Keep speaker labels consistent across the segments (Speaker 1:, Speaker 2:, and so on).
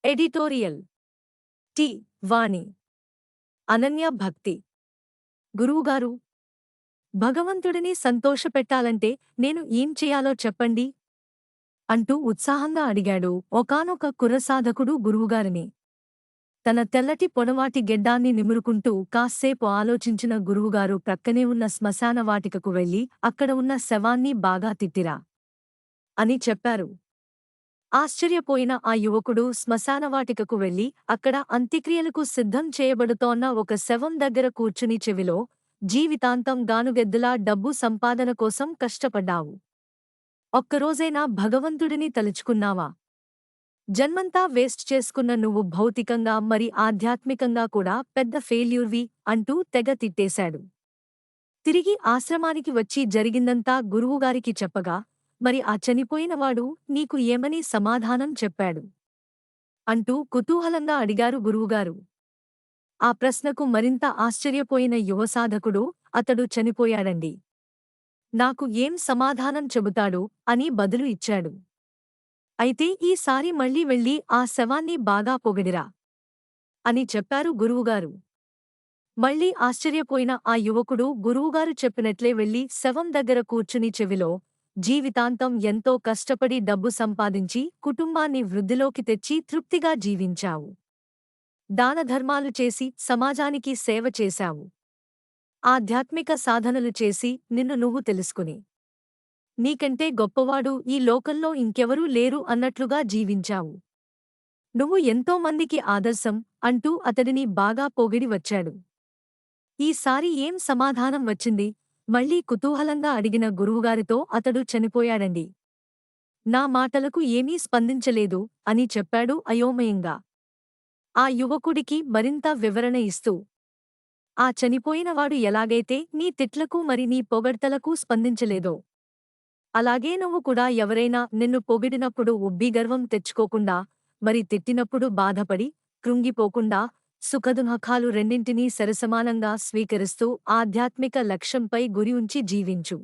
Speaker 1: Editorial T. వాణి. అనన్య భక్తి. గురువుగారు, భగవంతుడిని సంతోషపెట్టాలంటే నేను ఏం చెయ్యాలో చెప్పండి అంటూ ఉత్సాహంగా అడిగాడు ఒకానొక కుర్రసాధకుడు గురువుగారిని. తన తెల్లటి పొడవాటి గెడ్డాన్ని నిమురుకుంటూ కాస్సేపు ఆలోచించిన గురువుగారు ప్రక్కనే ఉన్న శ్మశాన వాటికకు వెళ్లి అక్కడ ఉన్న శవాన్ని బాగా తిట్టిరా అని చెప్పారు. ఆశ్చర్యపోయిన ఆ యువకుడు శ్మశానవాటికకు వెళ్లి అక్కడ అంత్యక్రియలకు సిద్ధం చేయబడుతోన్న ఒక శవం దగ్గర కూర్చుని చెవిలో, జీవితాంతం గానుగెద్దులా డబ్బు సంపాదన కోసం కష్టపడ్డావు. ఒక్కరోజైనా భగవంతుడిని తలుచుకున్నావా? జన్మంతా వేస్ట్ చేసుకున్న నువ్వు భౌతికంగా మరి ఆధ్యాత్మికంగా కూడా పెద్ద ఫెయిల్యూర్వి అంటూ తెగ తిట్టేశాడు. తిరిగి ఆశ్రమానికి వచ్చి జరిగిందంతా గురువుగారికి చెప్పగా, మరి ఆ చనిపోయినవాడు నీకు ఏమని సమాధానం చెప్పాడు అంటూ కుతూహలంగా అడిగారు గురువుగారు. ఆ ప్రశ్నకు మరింత ఆశ్చర్యపోయిన యువసాధకుడు, అతడు చనిపోయాడండి. నాకు ఏం సమాధానం చెబుతాడు అని బదులు ఇచ్చాడు. అయితే ఈసారి మళ్ళీ వెళ్ళి ఆ శవాన్ని బాగా పొగిడిరా అని చెప్పారు గురువుగారు. మళ్ళీ ఆశ్చర్యపోయిన ఆ యువకుడు గురువుగారు చెప్పినట్లే వెళ్లి శవం దగ్గర కూర్చుని చెవిలో, జీవితాంతం ఎంతో కష్టపడి డబ్బు సంపాదించి కుటుంబాన్ని వృద్ధిలోకి తెచ్చి తృప్తిగా జీవించావు. దానధర్మాలు చేసి సమాజానికి సేవ చేశావు. ఆధ్యాత్మిక సాధనలు చేసి నిన్ను నువ్వు తెలుసుకుని నీకంటే గొప్పవాడు ఈ లోకంలో ఇంకెవరూ లేరు అన్నట్లుగా జీవించావు. నువ్వు ఎంతో మందికి ఆదర్శం అంటూ అతడిని బాగా పొగిడి వచ్చాడు. ఈసారి ఏం సమాధానం వచ్చింది? మళ్ళీ కుతూహలంగా అడిగిన గురువుగారితో అతడు చనిపోయాడండి. నా మాటలకు ఏమీ స్పందించలేదు అని చెప్పాడు అయోమయంగా. ఆ యువకుడికి మరింత వివరణ ఇస్తూ, ఆ చనిపోయినవాడు ఎలాగైతే నీ తిట్లకు మరి నీ పొగడ్తలకు స్పందించలేదో, అలాగే నువ్వు కూడా ఎవరైనా నిన్ను పొగిడినప్పుడు ఉబ్బిగర్వం తెచ్చుకోకుండా, మరి తిట్టినప్పుడు బాధపడి, కృంగిపోకుండా, సుఖదుఃఖాలు రెండింటినీ సరిసమానంగా స్వీకరిస్తూ ఆధ్యాత్మిక లక్ష్యంపై గురి ఉంచి జీవించు.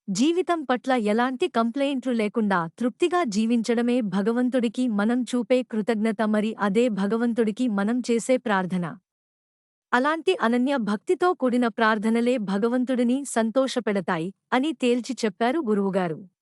Speaker 1: జీవితం పట్ల ఎలాంటి కంప్లైంట్లు లేకుండా తృప్తిగా జీవించడమే భగవంతుడికి మనం చూపే కృతజ్ఞత, మరి అదే భగవంతుడికి మనం చేసే ప్రార్థన. అలాంటి అనన్య భక్తితో కూడిన ప్రార్థనలే భగవంతుడిని సంతోషపెడతాయి అని తేల్చి చెప్పారు గురువుగారు.